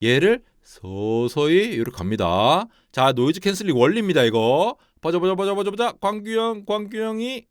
얘를 서서히 이렇게 갑니다. 자, 노이즈 캔슬링 원리입니다. 이거 보자. 광규형이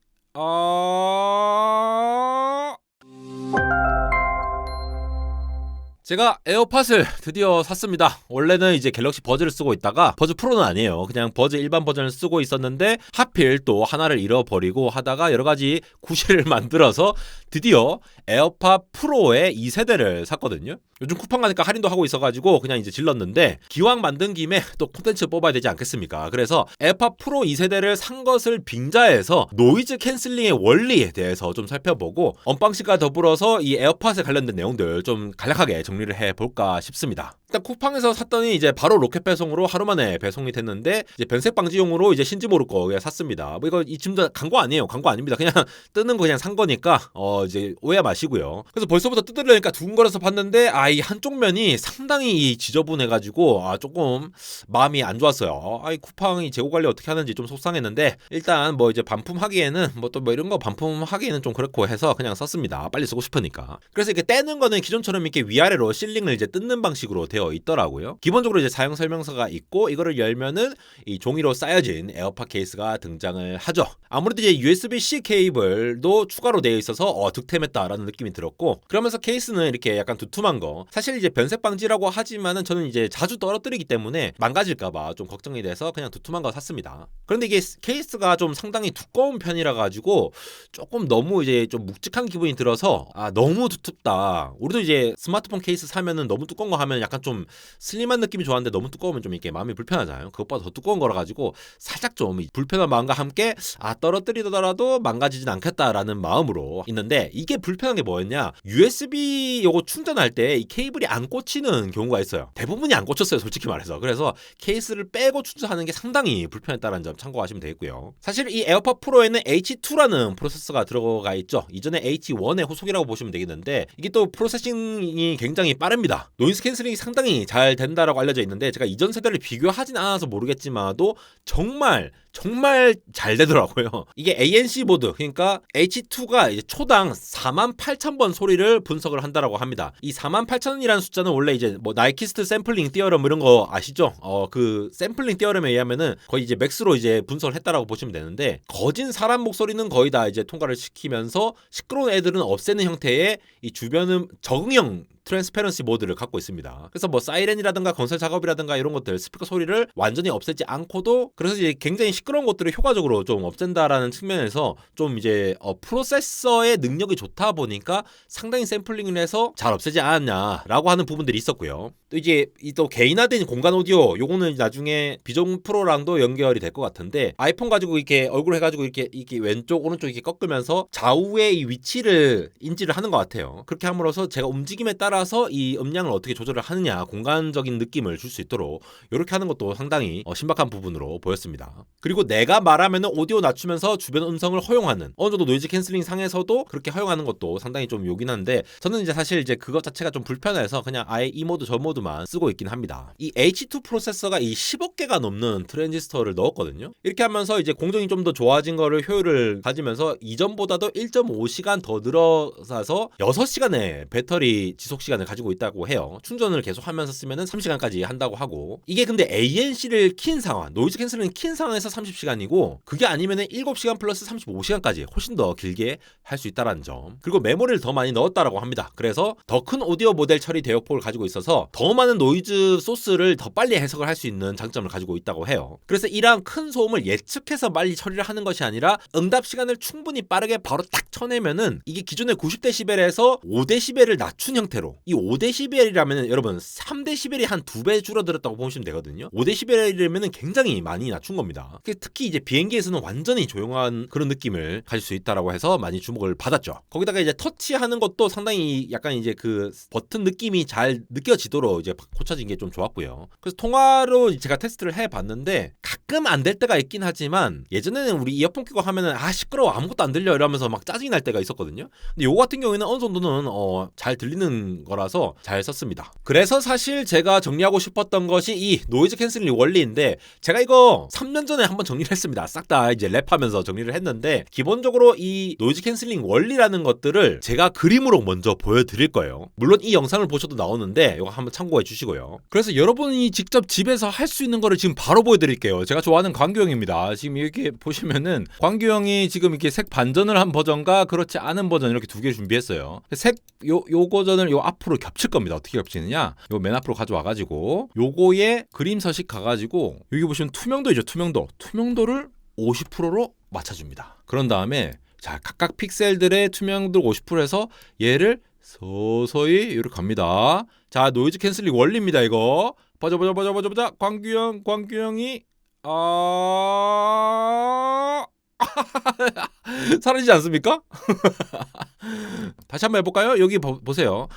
제가 에어팟을 드디어 샀습니다. 원래는 이제 갤럭시 버즈를 쓰고 있다가 버즈 프로는 아니에요. 그냥 버즈 일반 버전을 쓰고 있었는데 하필 또 하나를 잃어버리고 하다가 여러가지 구실을 만들어서 드디어 에어팟 프로의 2세대를 샀거든요. 요즘 쿠팡 가니까 할인도 하고 있어가지고 그냥 이제 질렀는데 기왕 만든 김에 또 콘텐츠 뽑아야 되지 않겠습니까? 그래서 에어팟 프로 2세대를 산 것을 빙자해서 노이즈 캔슬링의 원리에 대해서 좀 살펴보고 언박싱과 더불어서 이 에어팟에 관련된 내용들 좀 간략하게 정리를 해볼까 싶습니다. 일단 쿠팡에서 샀더니 이제 바로 로켓 배송으로 하루 만에 배송이 됐는데 이제 변색 방지용으로 이제 신지 모를 거 샀습니다. 뭐 이거 지금 광고 아니에요. 광고 아닙니다. 그냥 뜨는 거 그냥 산 거니까 이제 오해 마시고요. 그래서 벌써부터 뜯으려니까 두근거려서 봤는데 이 한쪽 면이 상당히 지저분해가지고 조금 마음이 안 좋았어요. 이 쿠팡이 재고 관리 어떻게 하는지 좀 속상했는데 일단 뭐 이제 반품하기에는 뭐 또 뭐 이런 거 반품하기에는 좀 그렇고 해서 그냥 썼습니다. 빨리 쓰고 싶으니까. 그래서 이렇게 떼는 거는 기존처럼 이렇게 위아래로 실링을 이제 뜯는 방식으로 되어 있더라고요. 기본적으로 이제 사용 설명서가 있고 이거를 열면은 이 종이로 쌓여진 에어팟 케이스가 등장을 하죠. 아무래도 이제 USB-C 케이블도 추가로 되어 있어서 득템했다라는 느낌이 들었고 그러면서 케이스는 이렇게 약간 두툼한 거 사실 이제 변색 방지라고 하지만은 저는 이제 자주 떨어뜨리기 때문에 망가질까봐 좀 걱정이 돼서 그냥 두툼한 거 샀습니다. 그런데 이게 케이스가 좀 상당히 두꺼운 편이라 가지고 조금 너무 이제 좀 묵직한 기분이 들어서 너무 두텁다. 우리도 이제 스마트폰 케이스 사면은 너무 두꺼운 거 하면 약간 좀 슬림한 느낌이 좋았는데 너무 두꺼우면 좀 이렇게 마음이 불편하잖아요. 그것보다 더 두꺼운 거라 가지고 살짝 좀 불편한 마음과 함께 떨어뜨리더라도 망가지진 않겠다라는 마음으로 있는데 이게 불편한 게 뭐였냐? USB 요거 충전할 때 이 케이블이 안 꽂히는 경우가 있어요. 대부분이 안 꽂혔어요, 솔직히 말해서. 그래서 케이스를 빼고 충전하는 게 상당히 불편했다는 점 참고하시면 되겠고요. 사실 이 에어팟 프로에는 H2라는 프로세서가 들어가 있죠. 이전에 H1의 후속이라고 보시면 되겠는데 이게 또 프로세싱이 굉장히 빠릅니다. 노이즈 캔슬링이 상당히 잘 된다라고 알려져 있는데 제가 이전 세대를 비교하진 않아서 모르겠지만도 정말 잘 되더라고요. 이게 ANC 모드, 그러니까 H2가 이제 초당 48,000번 소리를 분석을 한다라고 합니다. 이 48,000이라는 숫자는 원래 이제 뭐 나이키스트 샘플링 띠어럼 이런 거 아시죠? 그 샘플링 띠어럼에 의하면은 거의 이제 맥스로 이제 분석을 했다라고 보시면 되는데 거진 사람 목소리는 거의 다 이제 통과를 시키면서 시끄러운 애들은 없애는 형태의 이 주변음 적응형 트랜스페런시 모드를 갖고 있습니다. 그래서 뭐 사이렌이라든가 건설 작업이라든가 이런 것들 스피커 소리를 완전히 없애지 않고도 그래서 이제 굉장히 시끄러운 것들을 효과적으로 좀 없앤다라는 측면에서 좀 이제 프로세서의 능력이 좋다 보니까 상당히 샘플링을 해서 잘 없애지 않았냐라고 하는 부분들이 있었고요. 또 이제 또 개인화된 공간 오디오 요거는 나중에 비전 프로랑도 연결이 될 것 같은데 아이폰 가지고 이렇게 얼굴 해가지고 이렇게 왼쪽 오른쪽 이렇게 꺾으면서 좌우의 이 위치를 인지를 하는 것 같아요. 그렇게 함으로써 제가 움직임에 따라서 이 음량을 어떻게 조절을 하느냐 공간적인 느낌을 줄 수 있도록 이렇게 하는 것도 상당히 신박한 부분으로 보였습니다. 그리고 내가 말하면은 오디오 낮추면서 주변 음성을 허용하는 어느 정도 노이즈 캔슬링 상에서도 그렇게 허용하는 것도 상당히 좀 요긴 한데 저는 이제 사실 이제 그것 자체가 좀 불편해서 그냥 아예 이 모드 저 모드만 쓰고 있긴 합니다. 이 H2 프로세서가 이 10억 개가 넘는 트랜지스터를 넣었거든요. 이렇게 하면서 이제 공정이 좀 더 좋아진 거를 효율을 가지면서 이전보다도 1.5시간 더 늘어서 6시간의 배터리 지속 시간을 가지고 있다고 해요. 충전을 계속 하면서 쓰면은 3시간까지 한다고 하고 이게 근데 ANC를 킨 상황, 노이즈 캔슬링 킨 상황에서 30시간이고 그게 아니면은 7시간 플러스 35시간까지 훨씬 더 길게 할 수 있다라는 점. 그리고 메모리를 더 많이 넣었다라고 합니다. 그래서 더 큰 오디오 모델 처리 대역폭을 가지고 있어서 더 많은 노이즈 소스를 더 빨리 해석을 할 수 있는 장점을 가지고 있다고 해요. 그래서 이러한 큰 소음을 예측해서 빨리 처리를 하는 것이 아니라 응답 시간을 충분히 빠르게 바로 딱 쳐내면은 이게 기존의 90dB에서 5dB를 낮춘 형태로 이 5dB이라면 여러분 3dB이 한 2배 줄어들었다고 보시면 되거든요. 5dB이면은 굉장히 많이 낮춘 겁니다. 특히 이제 비행기에서는 완전히 조용한 그런 느낌을 가질 수 있다라고 해서 많이 주목을 받았죠. 거기다가 이제 터치하는 것도 상당히 약간 이제 그 버튼 느낌이 잘 느껴지도록 이제 고쳐진 게 좀 좋았고요. 그래서 통화로 제가 테스트를 해봤는데 가끔 안 될 때가 있긴 하지만 예전에는 우리 이어폰 끼고 하면은 시끄러워 아무것도 안 들려 이러면서 막 짜증이 날 때가 있었거든요. 근데 요거 같은 경우에는 어느 정도는 잘 들리는 거라서 잘 썼습니다. 그래서 사실 제가 정리하고 싶었던 것이 이 노이즈 캔슬링 원리인데 제가 이거 3년 전에 한번 정리를 했습니다. 싹 다 이제 랩하면서 정리를 했는데 기본적으로 이 노이즈 캔슬링 원리라는 것들을 제가 그림으로 먼저 보여드릴 거예요. 물론 이 영상을 보셔도 나오는데 이거 한번 참고해 주시고요. 그래서 여러분이 직접 집에서 할 수 있는 거를 지금 바로 보여드릴게요. 제가 좋아하는 광규형입니다. 지금 이렇게 보시면은 광규형이 지금 이렇게 색 반전을 한 버전과 그렇지 않은 버전 이렇게 두 개 준비했어요. 요 버전을 요 앞으로 겹칠 겁니다. 어떻게 겹치느냐? 요 맨 앞으로 가져와가지고 요거에 그림 서식 가가지고 여기 보시면 투명도이죠. 투명도를 50%로 맞춰줍니다. 그런 다음에 자 각각 픽셀들의 투명도 50%에서 얘를 서서히 이렇게 갑니다. 자 노이즈 캔슬링 원리입니다. 이거 보자. 광규형이 사라지지 않습니까? 다시 한번 해볼까요? 여기 보세요.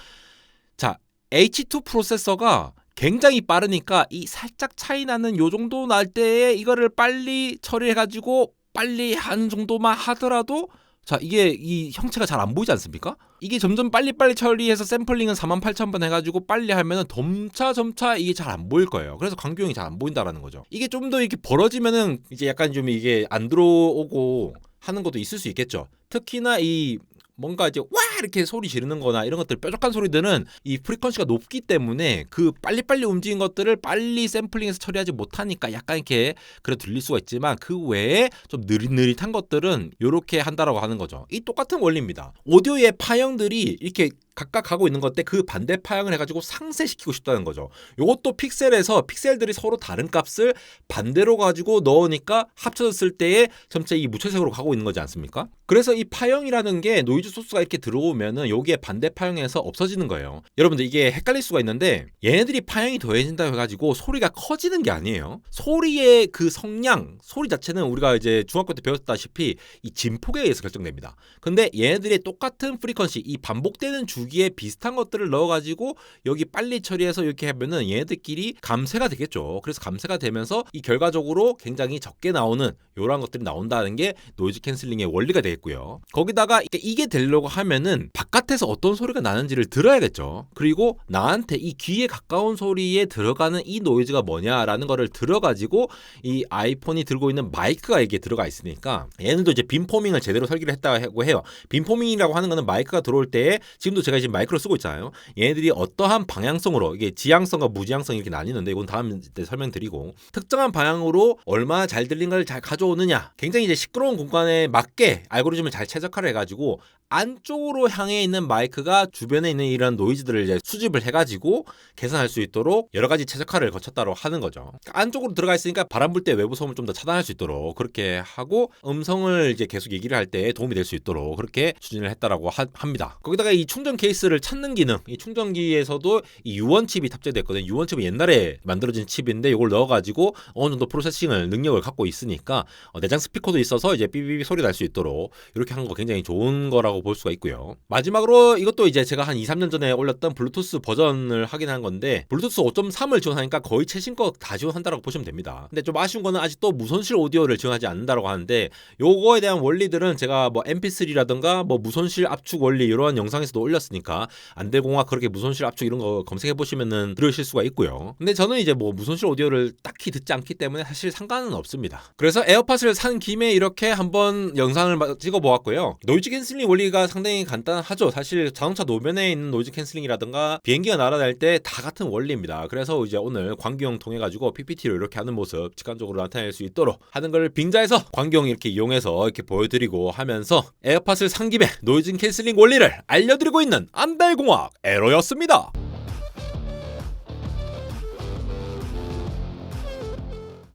자 H2 프로세서가 굉장히 빠르니까 이 살짝 차이 나는 요 정도 날 때에 이거를 빨리 처리해가지고 빨리 하는 정도만 하더라도 자 이게 이 형체가 잘 안 보이지 않습니까? 이게 점점 빨리빨리 처리해서 샘플링은 48,000번 해가지고 빨리 하면은 점차 이게 잘 안 보일 거예요. 그래서 광규형이 잘 안 보인다라는 거죠. 이게 좀 더 이렇게 벌어지면은 이제 약간 좀 이게 안 들어오고 하는 것도 있을 수 있겠죠. 특히나 이 뭔가 이제 와 이렇게 소리 지르는 거나 이런 것들 뾰족한 소리들은 이 프리퀀시가 높기 때문에 그 빨리빨리 움직인 것들을 빨리 샘플링해서 처리하지 못하니까 약간 이렇게 그래 들릴 수가 있지만 그 외에 좀 느릿느릿한 것들은 이렇게 한다라고 하는 거죠. 이 똑같은 원리입니다. 오디오의 파형들이 이렇게 각각 가고 있는 건데 그 반대 파형을 해가지고 상쇄시키고 싶다는 거죠. 요것도 픽셀에서 픽셀들이 서로 다른 값을 반대로 가지고 넣으니까 합쳐졌을 때에 점차 이 무채색으로 가고 있는 거지 않습니까? 그래서 이 파형이라는 게 노이즈 소스가 이렇게 들어오면은 여기에 반대 파형에서 없어지는 거예요. 여러분들 이게 헷갈릴 수가 있는데 얘네들이 파형이 더해진다고 해가지고 소리가 커지는 게 아니에요. 소리의 그 성량, 소리 자체는 우리가 이제 중학교 때 배웠다시피 이 진폭에 의해서 결정됩니다. 근데 얘네들이 똑같은 프리퀀시, 이 반복되는 주기에 비슷한 것들을 넣어가지고 여기 빨리 처리해서 이렇게 하면은 얘네들끼리 감쇄가 되겠죠. 그래서 감쇄가 되면서 이 결과적으로 굉장히 적게 나오는 이런 것들이 나온다는 게 노이즈 캔슬링의 원리가 되겠고요. 거기다가 이게 되려고 하면은 바깥에서 어떤 소리가 나는지를 들어야겠죠. 그리고 나한테 이 귀에 가까운 소리에 들어가는 이 노이즈가 뭐냐라는 거를 들어가지고 이 아이폰이 들고 있는 마이크가 이게 들어가 있으니까 얘네도 이제 빔포밍을 제대로 설계를 했다고 해요. 빔포밍이라고 하는 거는 마이크가 들어올 때 지금도 제가 지금 마이크로 쓰고 있잖아요. 얘네들이 어떠한 방향성으로 이게 지향성과 무지향성 이렇게 나뉘는데 이건 다음 때 설명드리고 특정한 방향으로 얼마나 잘 들린가를 잘 가져오느냐 굉장히 이제 시끄러운 공간에 맞게 알고리즘을 잘 최적화를 해가지고 안쪽으로 향해 있는 마이크가 주변에 있는 이런 노이즈들을 이제 수집을 해가지고 개선할 수 있도록 여러 가지 최적화를 거쳤다고 하는 거죠. 안쪽으로 들어가 있으니까 바람 불 때 외부 소음을 좀 더 차단할 수 있도록 그렇게 하고 음성을 이제 계속 얘기를 할 때 도움이 될 수 있도록 그렇게 추진을 했다라고 합니다. 거기다가 이 충전 케이스를 찾는 기능, 이 충전기에서도 이 U1 칩이 탑재됐거든요. U1 칩은 옛날에 만들어진 칩인데 이걸 넣어가지고 어느 정도 프로세싱을 능력을 갖고 있으니까 내장 스피커도 있어서 이제 삐삐삐 소리 날 수 있도록 이렇게 한 거 굉장히 좋은 거라고 볼 수가 있고요. 마지막으로 이것도 이제 제가 한 2-3년 전에 올렸던 블루투스 버전을 확인한 건데 블루투스 5.3을 지원하니까 거의 최신 거 다 지원한다라고 보시면 됩니다. 근데 좀 아쉬운 거는 아직도 무손실 오디오를 지원하지 않는다라고 하는데 요거에 대한 원리들은 제가 뭐 MP3라든가 뭐 무손실 압축 원리 이런 영상에서도 올렸으니까 안델공학 그렇게 무손실 압축 이런 거 검색해 보시면은 들으실 수가 있고요. 근데 저는 이제 뭐 무손실 오디오를 딱히 듣지 않기 때문에 사실 상관은 없습니다. 그래서 에어팟을 산 김에 이렇게 한번 영상을 찍어 보았고요. 노이즈 캔슬링 원리가 상당히 간단하죠. 사실 자동차 노면에 있는 노이즈 캔슬링이라든가 비행기가 날아다닐 때 다 같은 원리입니다. 그래서 이제 오늘 광규형 통해 가지고 PPT로 이렇게 하는 모습 직관적으로 나타낼 수 있도록 하는 걸 빙자해서 광규형 이렇게 이용해서 이렇게 보여드리고 하면서 에어팟을 산 김에 노이즈 캔슬링 원리를 알려드리고 있는 안달공학 에러였습니다.